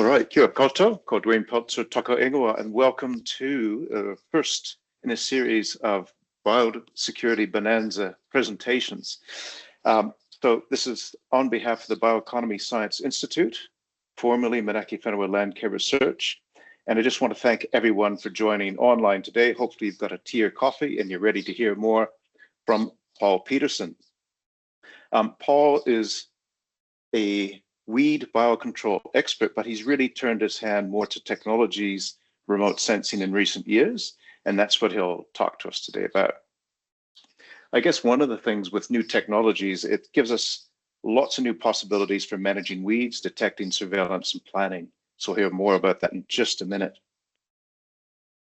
All right, kia koutou, ko 𝘊𝘺𝘰𝘱𝘢𝘦𝘶𝘴 toko ingoa, and welcome to the first in a series of biosecurity bonanza presentations. So this is on behalf of the Bioeconomy Science Institute, formerly 𝘊𝘶𝘬𝘦𝘶𝘴 Research. And I just want to thank everyone for joining online today. Hopefully you've got a tea or coffee and you're ready to hear more from Paul Peterson. Paul is a weed biocontrol expert, but he's really turned his hand more to technologies, remote sensing in recent years, and that's what he'll talk to us today about. I guess one of the things with new technologies, it gives us lots of new possibilities for managing weeds, detecting, surveillance, and planning. So we'll hear more about that in just a minute.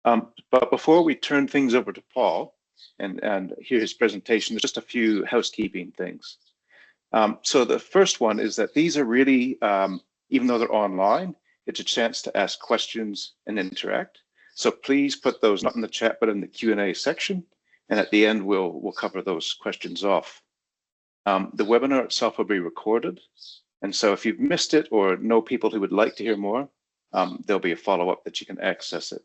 But before we turn things over to Paul and hear his presentation, there's just a few housekeeping things. So the first one is that these are really, even though they're online, it's a chance to ask questions and interact. So please put those not in the chat, but in the Q&A section. And at the end, we'll cover those questions off. The webinar itself will be recorded. And so if you've missed it or know people who would like to hear more, there'll be a follow-up that you can access it.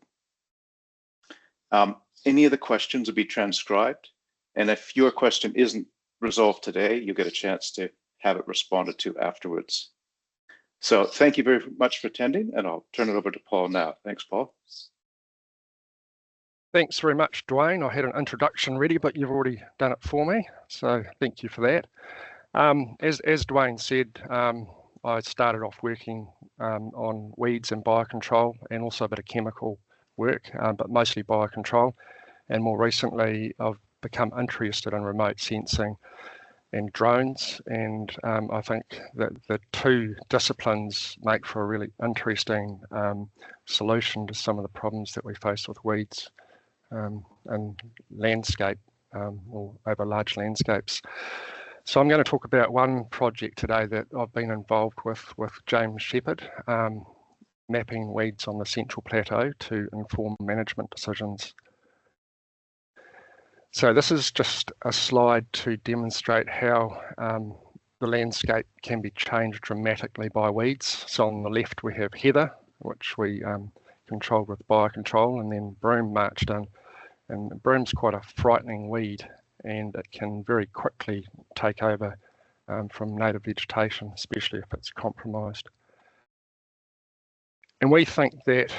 Any of the questions will be transcribed. And if your question isn't resolved today, you get a chance to have it responded to afterwards. So thank you very much for attending, and I'll turn it over to Paul now. Thanks, Paul. Thanks very much, Dwayne. I had an introduction ready, but you've already done it for me, so thank you for that. As Dwayne said, I started off working on weeds and biocontrol, and also a bit of chemical work, but mostly biocontrol. And more recently, I've become interested in remote sensing and drones, and I think that the two disciplines make for a really interesting solution to some of the problems that we face with weeds and landscape or over large landscapes. So I'm going to talk about one project today that I've been involved with James Shepherd, mapping weeds on the Central Plateau to inform management decisions. So this is just a slide to demonstrate how the landscape can be changed dramatically by weeds. So on the left we have heather, which we controlled with biocontrol, and then broom marched in. And broom's quite a frightening weed, and it can very quickly take over from native vegetation, especially if it's compromised. And we think that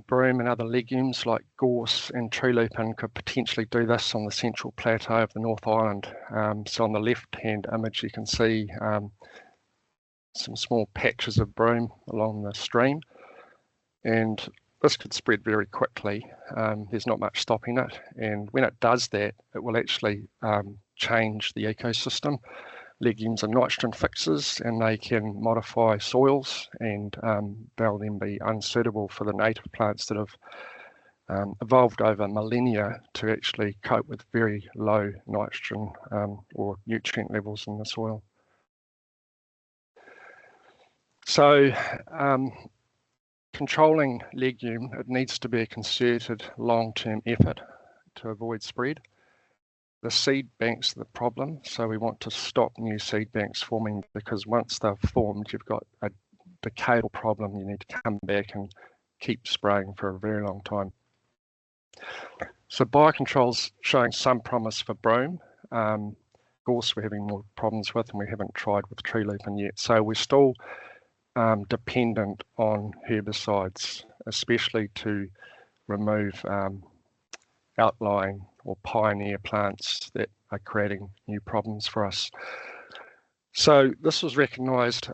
broom and other legumes like gorse and tree lupin could potentially do this on the Central Plateau of the North Island. So on the left-hand image, you can see some small patches of broom along the stream. And this could spread very quickly. There's not much stopping it. And when it does that, it will actually change the ecosystem. Legumes are nitrogen fixers, and they can modify soils, and they'll then be unsuitable for the native plants that have evolved over millennia to actually cope with very low nitrogen or nutrient levels in the soil. So controlling legume, it needs to be a concerted long-term effort to avoid spread. The seed banks are the problem, so we want to stop new seed banks forming, because once they've formed, you've got a decadal problem. You need to come back and keep spraying for a very long time. So biocontrol's showing some promise for broom. Gorse we're having more problems with, and we haven't tried with tree lupin yet. So we're still dependent on herbicides, especially to remove outlying or pioneer plants that are creating new problems for us. So this was recognised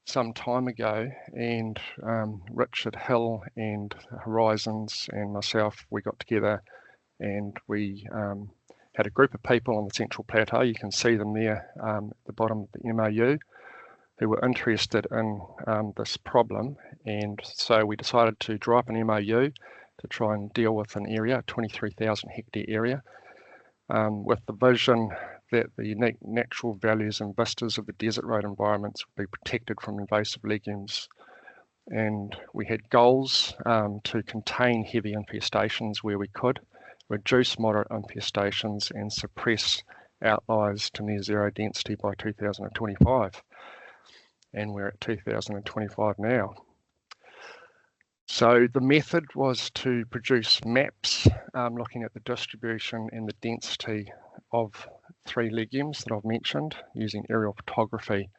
some time ago, and Richard Hill and Horizons and myself, we got together and we had a group of people on the Central Plateau. You can see them there at the bottom of the MOU, who were interested in this problem. And so we decided to draw up an MOU to try and deal with an area, a 23,000 hectare area, with the vision that the unique natural values and vistas of the desert road environments would be protected from invasive legumes. And we had goals to contain heavy infestations where we could, reduce moderate infestations, and suppress outliers to near zero density by 2025. and we're at 2025 now. So the method was to produce maps looking at the distribution and the density of 3 legumes that I've mentioned using aerial photography.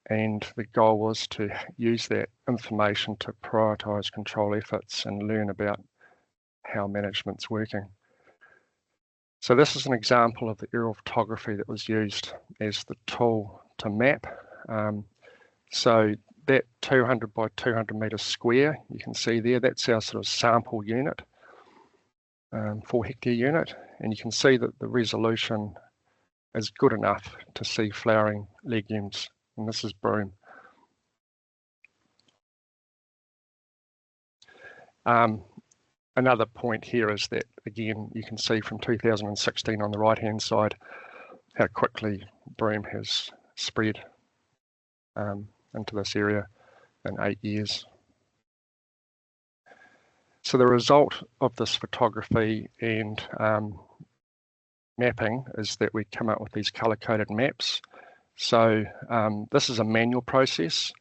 And the goal was to use that information to prioritise control efforts and learn about how management's working. So this is an example of the aerial photography that was used as the tool to map. So that 200 by 200 metres square, you can see there, that's our sort of sample unit, 4 hectare unit. And you can see that the resolution is good enough to see flowering legumes. And this is broom. Another point here is that, again, you can see from 2016 on the right-hand side how quickly broom has spread into this area in 8 years. So the result of this photography and mapping is that we come up with these colour-coded maps. So this is a manual process.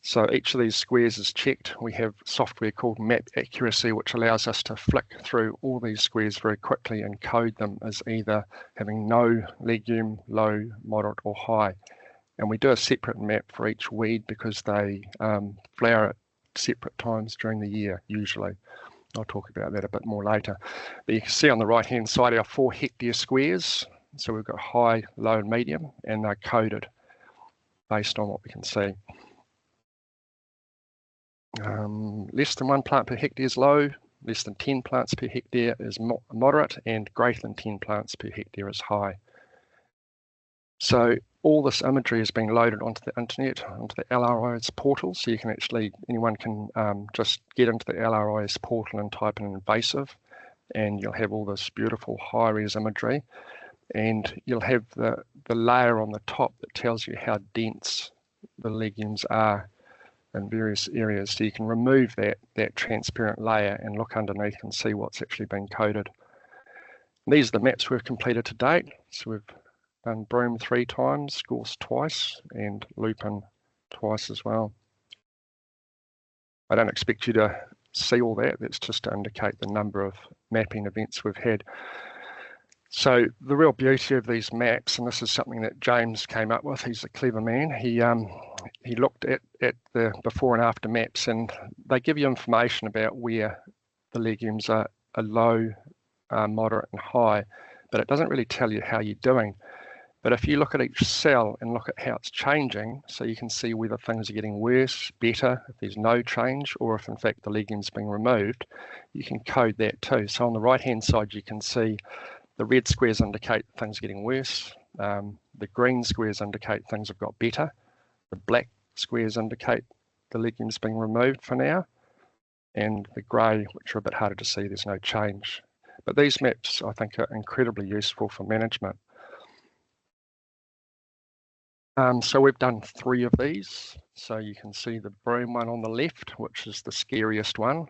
So each of these squares is checked. We have software called Map Accuracy, which allows us to flick through all these squares very quickly and code them as either having no legume, low, moderate or high. And we do a separate map for each weed because they flower at separate times during the year, usually. I'll talk about that a bit more later. But you can see on the right-hand side our 4 hectare squares. So we've got high, low and medium, and they're coded based on what we can see. Less than 1 plant per hectare is low, less than 10 plants per hectare is moderate, and greater than 10 plants per hectare is high. So all this imagery is being loaded onto the internet, onto the LRI's portal. So you can actually, anyone can just get into the LRI's portal and type in invasive, and you'll have all this beautiful high-res imagery. And you'll have the layer on the top that tells you how dense the legumes are in various areas. So you can remove that transparent layer and look underneath and see what's actually been coded. And these are the maps we've completed to date. So we've done broom 3 times, gorse twice, and lupin twice as well. I don't expect you to see all that. That's just to indicate the number of mapping events we've had. So the real beauty of these maps, and this is something that James came up with, he's a clever man, he looked at the before and after maps, and they give you information about where the legumes are low, moderate and high, but it doesn't really tell you how you're doing. But if you look at each cell and look at how it's changing, so you can see whether things are getting worse, better, if there's no change, or if in fact the legume's being removed, you can code that too. So on the right-hand side, you can see the red squares indicate things are getting worse. The green squares indicate things have got better. The black squares indicate the legumes being removed for now. And the grey, which are a bit harder to see, there's no change. But these maps, I think, are incredibly useful for management. So we've done 3 of these. So you can see the broom one on the left, which is the scariest one.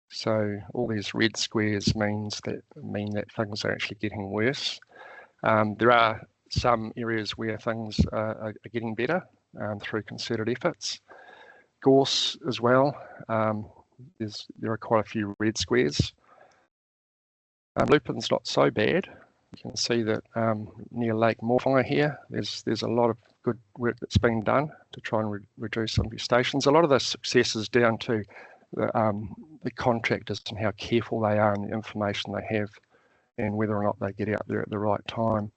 So all these red squares mean that things are actually getting worse. There are some areas where things are getting better through concerted efforts. Gorse as well. There are quite a few red squares. Lupin's not so bad. You can see that near Lake 𝘊𝘺𝘵𝘱𝘢𝘦𝘶𝘴 here, there's a lot of good work that's been done to try and reduce infestations. A lot of the success is down to the contractors and how careful they are and the information they have and whether or not they get out there at the right time.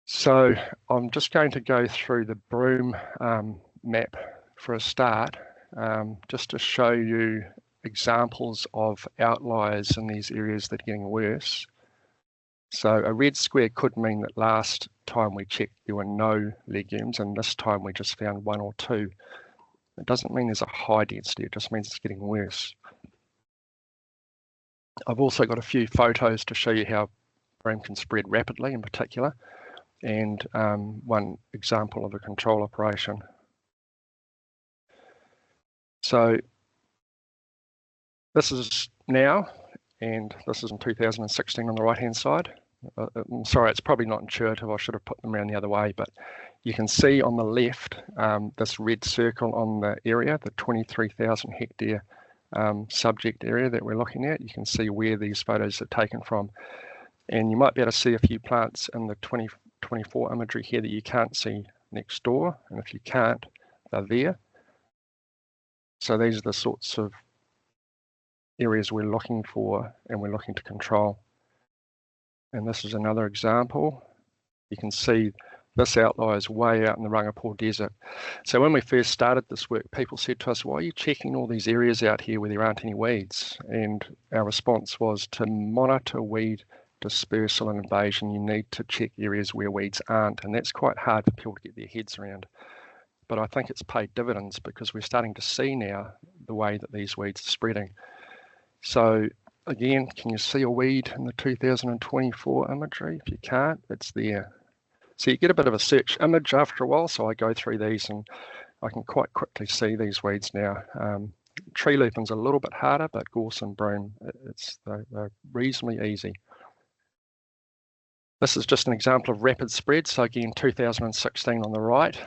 So I'm just going to go through the broom map for a start, just to show you examples of outliers in these areas that are getting worse. So a red square could mean that last time we checked there were no legumes and this time we just found 1 or 2. It doesn't mean there's a high density, it just means it's getting worse. I've also got a few photos to show you how broom can spread rapidly in particular, and one example of a control operation. So this is now, and this is in 2016 on the right hand side. I'm sorry, it's probably not intuitive. I should have put them around the other way, but you can see on the left, this red circle on the area, the 23,000 hectare subject area that we're looking at. You can see where these photos are taken from. And you might be able to see a few plants in the 2024 imagery here that you can't see next door. And if you can't, they're there. So these are the sorts of areas we're looking for and we're looking to control. And this is another example. You can see this outlier is way out in the Rangapō Desert. So when we first started this work, people said to us, why are you checking all these areas out here where there aren't any weeds? And our response was, to monitor weed dispersal and invasion, you need to check areas where weeds aren't. And that's quite hard for people to get their heads around. But I think it's paid dividends because we're starting to see now the way that these weeds are spreading. So again, can you see a weed in the 2024 imagery? If you can't, it's there. So you get a bit of a search image after a while. So I go through these and I can quite quickly see these weeds now. Tree lupin's a little bit harder, but gorse and broom, they're reasonably easy. This is just an example of rapid spread. So again, 2016 on the right,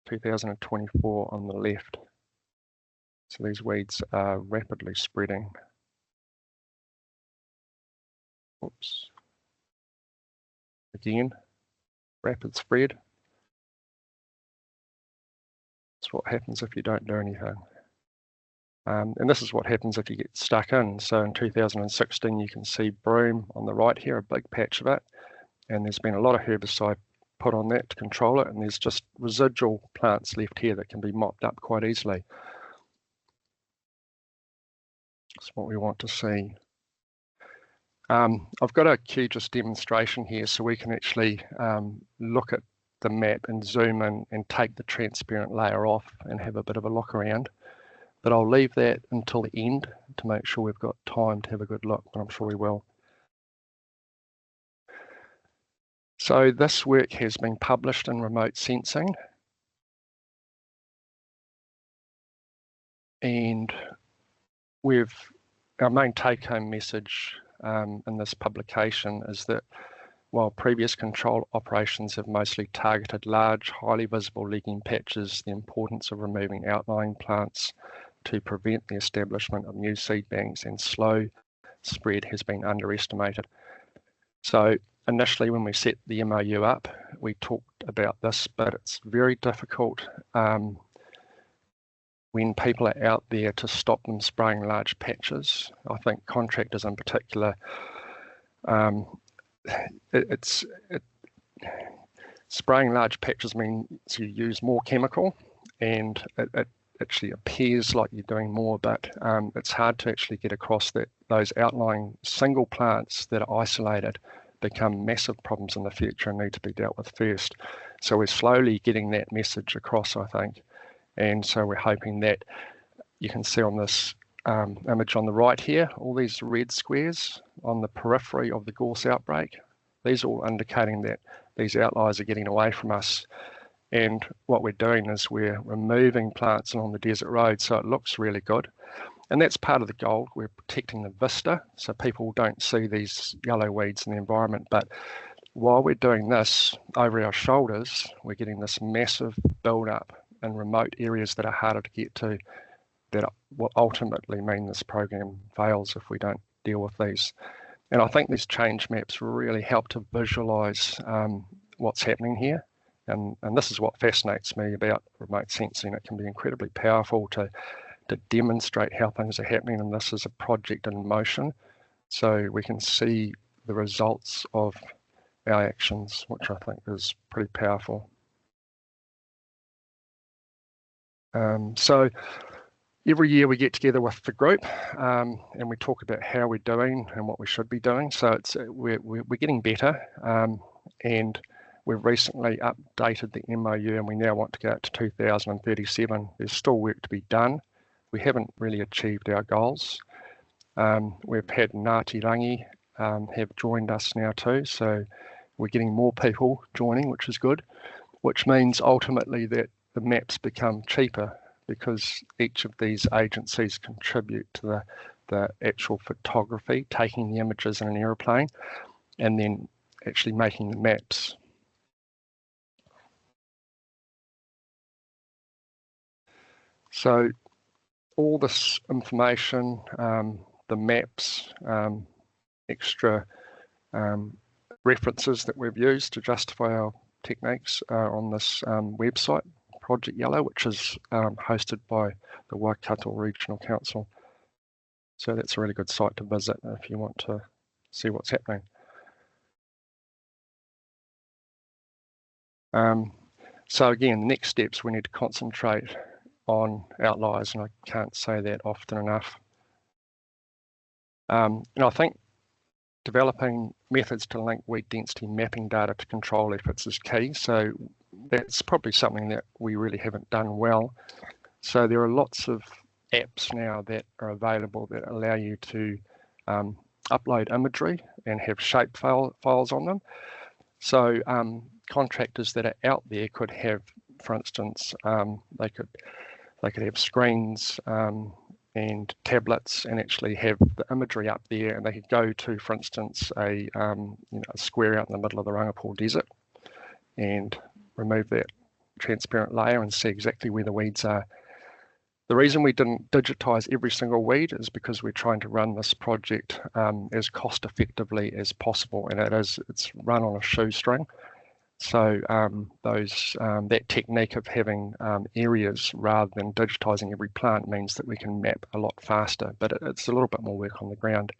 2024 on the left. So these weeds are rapidly spreading. Oops. Again, rapid spread. That's what happens if you don't do anything. And this is what happens if you get stuck in. So in 2016, you can see broom on the right here, a big patch of it. And there's been a lot of herbicide put on that to control it. And there's just residual plants left here that can be mopped up quite easily. That's what we want to see. I've got a QGIS demonstration here so we can actually look at the map and zoom in and take the transparent layer off and have a bit of a look around. But I'll leave that until the end to make sure we've got time to have a good look, but I'm sure we will. So this work has been published in Remote Sensing. And our main take-home message in this publication is that while previous control operations have mostly targeted large, highly visible legume patches, the importance of removing outlying plants to prevent the establishment of new seed banks and slow spread has been underestimated. So initially when we set the MOU up, we talked about this, but it's very difficult when people are out there to stop them spraying large patches. I think contractors in particular, spraying large patches means you use more chemical and it actually appears like you're doing more, but it's hard to actually get across that those outlying single plants that are isolated become massive problems in the future and need to be dealt with first. So we're slowly getting that message across, I think. And so we're hoping that you can see on this image on the right here, all these red squares on the periphery of the gorse outbreak, these are all indicating that these outliers are getting away from us. And what we're doing is we're removing plants along the desert road so it looks really good. And that's part of the goal. We're protecting the vista so people don't see these yellow weeds in the environment. But while we're doing this, over our shoulders, we're getting this massive build-up in remote areas that are harder to get to, that will ultimately mean this program fails if we don't deal with these. And I think these change maps really help to visualize what's happening here. And this is what fascinates me about remote sensing. It can be incredibly powerful to demonstrate how things are happening, and this is a project in motion. So we can see the results of our actions, which I think is pretty powerful. So every year we get together with the group and we talk about how we're doing and what we should be doing. So we're getting better, and we've recently updated the MOU and we now want to go out to 2037. There's still work to be done. We haven't really achieved our goals. We've had 𝘊𝘶𝘳𝘰𝘱𝘢 have joined us now too. So we're getting more people joining, which is good, which means ultimately that the maps become cheaper because each of these agencies contribute to the actual photography, taking the images in an aeroplane. and then actually making the maps. So all this information, the maps, extra references that we've used to justify our techniques are on this website, Project Yellow, which is hosted by the Waikato Regional Council. So that's a really good site to visit if you want to see what's happening. So again, the next steps, we need to concentrate on outliers, and I can't say that often enough. And I think developing methods to link weed density mapping data to control efforts is key. So that's probably something that we really haven't done well. So there are lots of apps now that are available that allow you to upload imagery and have shape files on them. So contractors that are out there could have, for instance, they could have screens and tablets and actually have the imagery up there, and they could go to, for instance, a square out in the middle of the 𝘊𝘵𝘃𝘀𝘃 desert and remove that transparent layer and see exactly where the weeds are. The reason we didn't digitize every single weed is because we're trying to run this project as cost effectively as possible, and it's run on a shoestring. So that technique of having areas rather than digitizing every plant means that we can map a lot faster, but it's a little bit more work on the ground.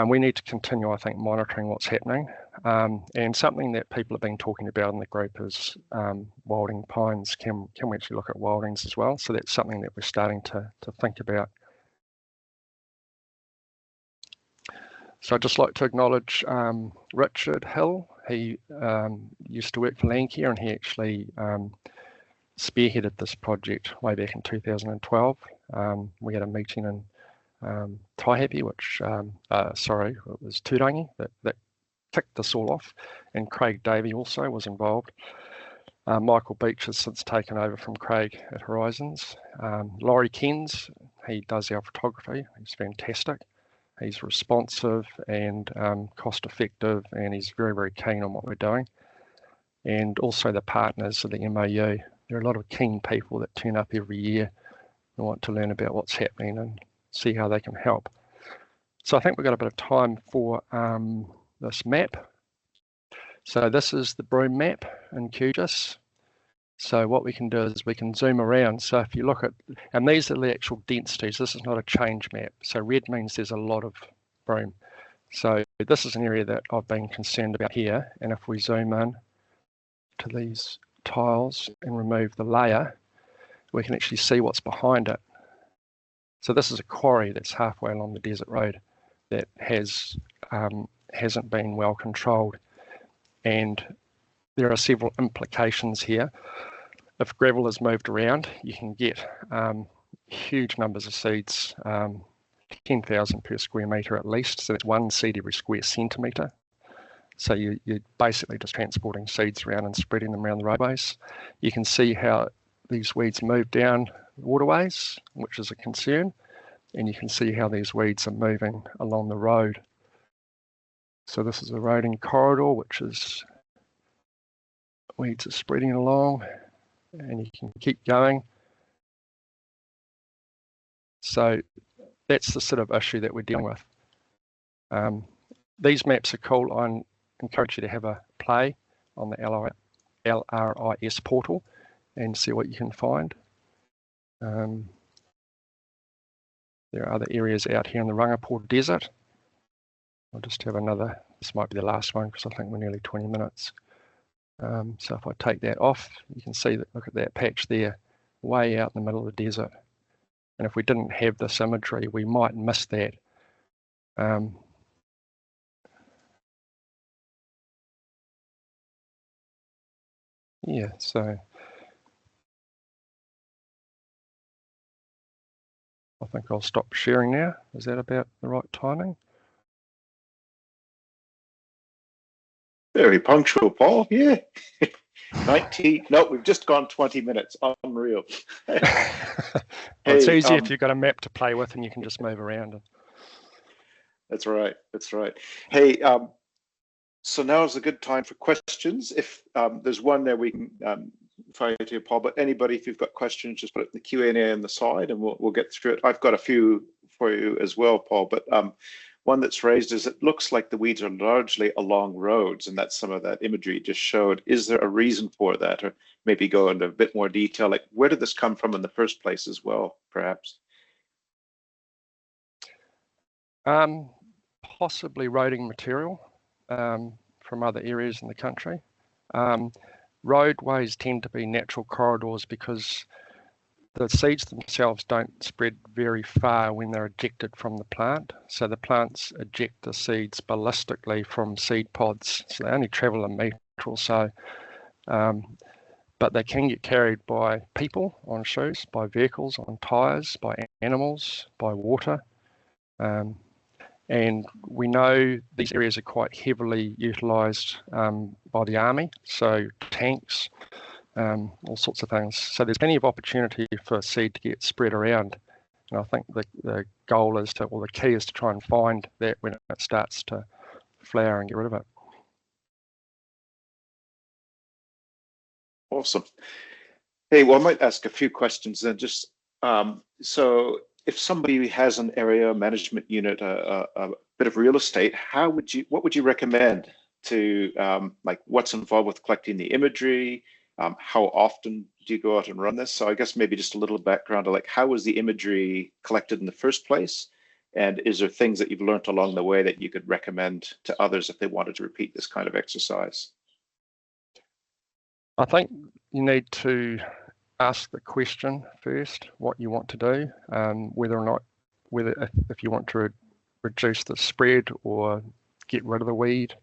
We need to continue, I think, monitoring what's happening. And something that people have been talking about in the group is wilding pines. Can we actually look at wildings as well? So that's something that we're starting to think about. So I'd just like to acknowledge Richard Hill. He used to work for Landcare, and he actually spearheaded this project way back in 2012. We had a meeting in Taihape, which, sorry, it was Turangi that kicked this all off, and Craig Davey also was involved. Michael Beach has since taken over from Craig at Horizons. Laurie Kens, he does our photography. He's fantastic. He's responsive and cost effective, and he's very, very keen on what we're doing. And also the partners of the MOU. There are a lot of keen people that turn up every year and want to learn about what's happening and see how they can help. So I think we've got a bit of time for this map. So this is the broom map in QGIS. So what we can do is we can zoom around. So if you look at, and these are the actual densities, this is not a change map. So red means there's a lot of broom. So this is an area that I've been concerned about here. And if we zoom in to these tiles and remove the layer, we can actually see what's behind it. So this is a quarry that's halfway along the desert road that hasn't been well controlled. And there are several implications here. If gravel is moved around, you can get huge numbers of seeds, 10,000 per square metre at least. So that's 1 seed every square centimetre. So you're basically just transporting seeds around and spreading them around the roadways. You can see how these weeds move down waterways, which is a concern. And you can see how these weeds are moving along the road. So this is a roading corridor, which is weeds are spreading along, and you can keep going. So that's the sort of issue that we're dealing with. These maps are cool. I encourage you to have a play on the LRIS portal and see what you can find. There are other areas out here in the 𝘊𝘵𝘃𝘀𝘃𝘀𝘃 desert. I'll just have another, this might be the last one because I think we're nearly 20 minutes. So if I take that off, you can see that, look at that patch there, way out in the middle of the desert. And if we didn't have this imagery, we might miss that. Yeah, so I think I'll stop sharing now. Is that about the right timing? Very punctual, Paul. Yeah. 19. No, we've just gone 20 minutes. Unreal. It's easy if you've got a map to play with and you can just move around. That's right. That's right. Hey, so now is a good time for questions. If there's one there, we can fire to you, Paul. But anybody, if you've got questions, just put it in the Q&A on the side, and we'll get through it. I've got a few for you as well, Paul. But one that's raised is it looks like the weeds are largely along roads, and that's some of that imagery you just showed. Is there a reason for that, or maybe go into a bit more detail? Like, where did this come from in the first place as well, perhaps? Possibly roading material from other areas in the country. Roadways tend to be natural corridors because the seeds themselves don't spread very far when they're ejected from the plant. So the plants eject the seeds ballistically from seed pods. So they only travel a metre or so, but they can get carried by people on shoes, by vehicles on tyres, by animals, by water. And we know these areas are quite heavily utilised by the army, so tanks, all sorts of things. So there's plenty of opportunity for seed to get spread around. And I think the goal is to, or the key is to try and find that when it starts to flower and get rid of it. Awesome. Hey, well, I might ask a few questions then. Just so if somebody has an area management unit, a bit of real estate, what would you recommend to like what's involved with collecting the imagery? How often do you go out and run this? So I guess maybe just a little background of like, how was the imagery collected in the first place? And is there things that you've learned along the way that you could recommend to others if they wanted to repeat this kind of exercise? I think you need to ask the question first, what you want to do, whether or not, if you want to reduce the spread or get rid of the weed.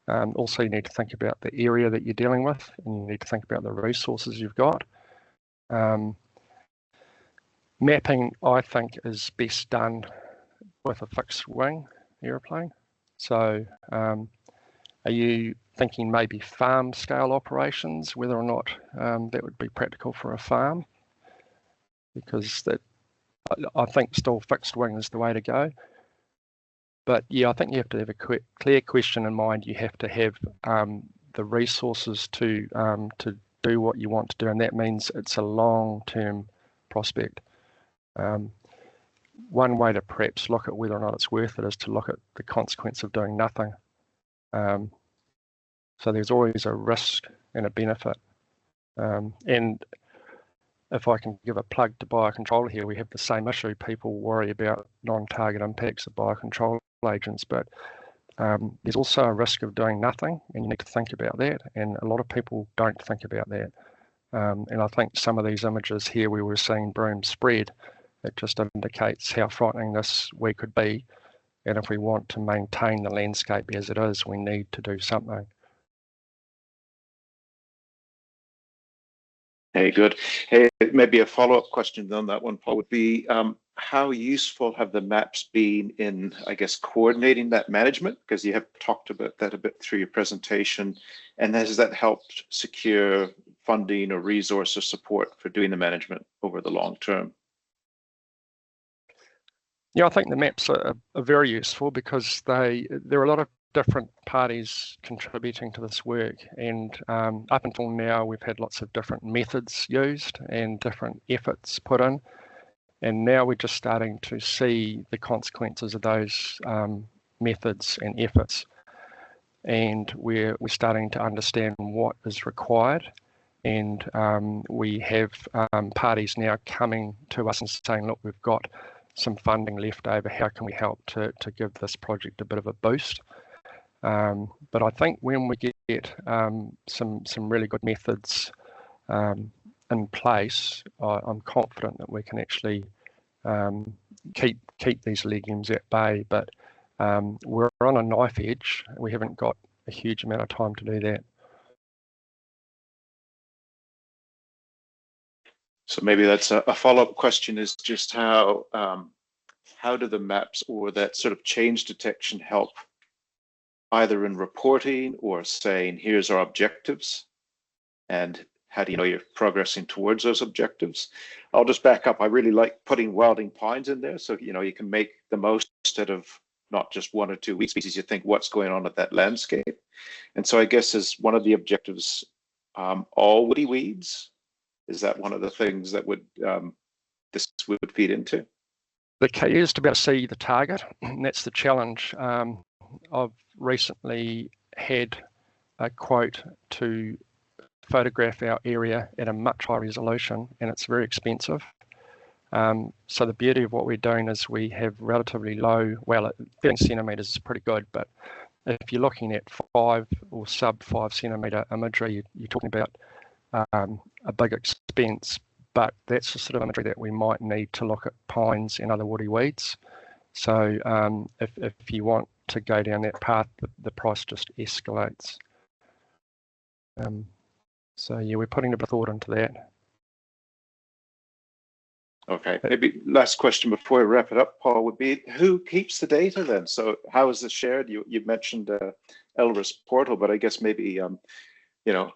Also, you need to think about the area that you're dealing with, and you need to think about the resources you've got. Mapping, I think, is best done with a fixed wing aeroplane. So are you thinking maybe farm scale operations, whether or not that would be practical for a farm? Because I think still fixed wing is the way to go. But yeah, I think you have to have a clear question in mind. You have to have the resources to do what you want to do, and that means it's a long-term prospect. One way to perhaps look at whether or not it's worth it is to look at the consequence of doing nothing. So there's always a risk and a benefit. And if I can give a plug to biocontrol here, we have the same issue. People worry about non-target impacts of biocontrol agents, but there's also a risk of doing nothing, and you need to think about that. And a lot of people don't think about that. And I think some of these images here where we're seeing broom spread, it just indicates how frightening this weed could be. And if we want to maintain the landscape as it is, we need to do something. Hey, good. Hey, maybe a follow-up question on that one, Paul, would be how useful have the maps been in, I guess, coordinating that management? Because you have talked about that a bit through your presentation. And has that helped secure funding or resource or support for doing the management over the long term? Yeah, I think the maps are very useful because there are a lot of different parties contributing to this work, and up until now we've had lots of different methods used and different efforts put in, and now we're just starting to see the consequences of those methods and efforts, and we're starting to understand what is required, and we have parties now coming to us and saying, look, we've got some funding left over, how can we help to give this project a bit of a boost? But I think when we get some really good methods in place, I'm confident that we can actually keep these legumes at bay. But we're on a knife edge. We haven't got a huge amount of time to do that. So maybe that's a follow-up question, is just how do the maps or that sort of change detection help either in reporting or saying, here's our objectives, and how do you know you're progressing towards those objectives? I'll just back up. I really like putting wilding pines in there, so you can make the most out of not just one or two weed species. You think what's going on at that landscape. And so I guess as one of the objectives, all woody weeds, is that one of the things that would this would feed into? The key is to be able to see the target, and that's the challenge. I've recently had a quote to photograph our area at a much higher resolution, and it's very expensive. So the beauty of what we're doing is we have relatively low, well, 15 centimetres is pretty good, but if you're looking at 5 or sub 5 centimetre imagery, you're talking about a big expense, but that's the sort of imagery that we might need to look at pines and other woody weeds. So if you want to go down that path, the price just escalates. So yeah, we're putting a bit of thought into that. Okay, maybe last question before we wrap it up, Paul, would be who keeps the data then? So how is this shared? You mentioned 𝘊𝘰𝘰𝘱𝘢𝘕 portal, but I guess maybe, you know,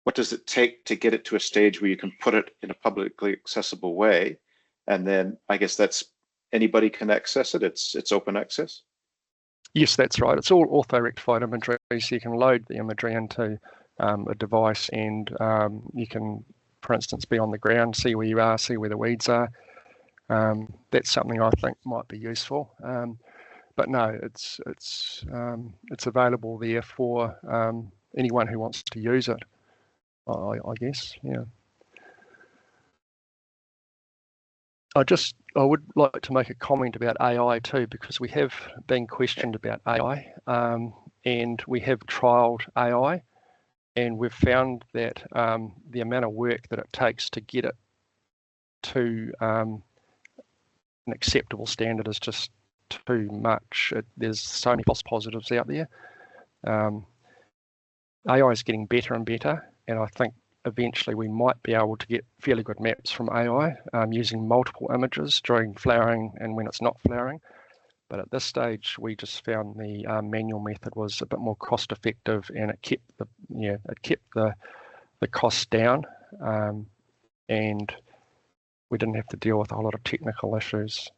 what does it take to get it to a stage where you can put it in a publicly accessible way? And then I guess that's anybody can access it. It's open access. Yes, that's right. It's all auto-rectified imagery, so you can load the imagery into a device, and you can, for instance, be on the ground, see where you are, see where the weeds are. That's something I think might be useful. But no, it's available there for anyone who wants to use it, I guess. Yeah. I would like to make a comment about AI too, because we have been questioned about AI, and we have trialled AI, and we've found that the amount of work that it takes to get it to an acceptable standard is just too much. There's so many false positives out there. AI is getting better and better, and I think eventually we might be able to get fairly good maps from AI using multiple images during flowering and when it's not flowering. But at this stage, we just found the manual method was a bit more cost effective, and it kept the costs down, and we didn't have to deal with a whole lot of technical issues.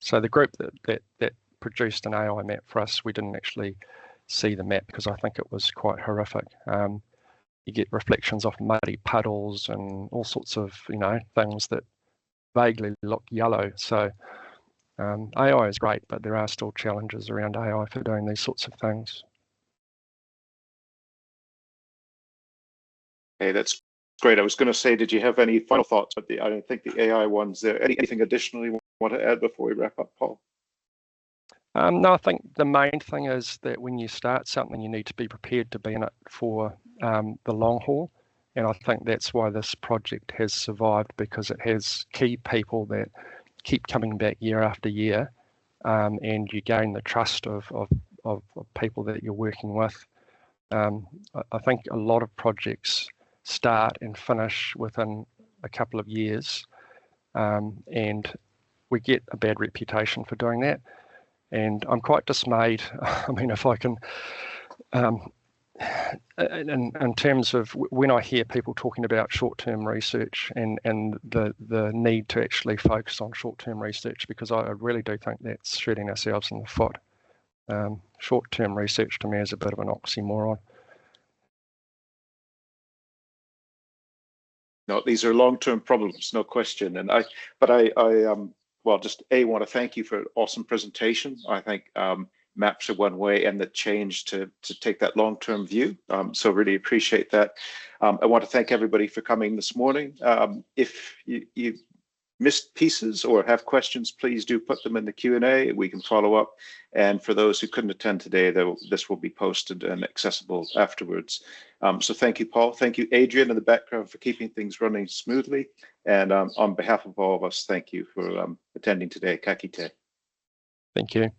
So the group that produced an AI map for us, we didn't actually see the map because I think it was quite horrific. You get reflections off muddy puddles and all sorts of things that vaguely look yellow. So AI is great, but there are still challenges around AI for doing these sorts of things. Okay, that's great. I was going to say, did you have any final thoughts? But I don't think the AI one's there. Anything additionally you want to add before we wrap up, Paul? No, I think the main thing is that when you start something, you need to be prepared to be in it for the long haul. And I think that's why this project has survived, because it has key people that keep coming back year after year, and you gain the trust of people that you're working with. I think a lot of projects start and finish within a couple of years, and we get a bad reputation for doing that. And I'm quite dismayed. I mean, if I can, in terms of when I hear people talking about short-term research and the need to actually focus on short-term research, because I really do think that's shooting ourselves in the foot. Short-term research to me is a bit of an oxymoron. No, these are long-term problems, no question. And I well, just want to thank you for an awesome presentation. I think maps are one way, and the change to take that long-term view. So really appreciate that. I want to thank everybody for coming this morning. If you missed pieces or have questions, please do put them in the Q&A. We can follow up. And for those who couldn't attend today, this will be posted and accessible afterwards. So thank you, Paul. Thank you, Adrian, in the background, for keeping things running smoothly. And on behalf of all of us, thank you for attending today. Ka kite. Thank you.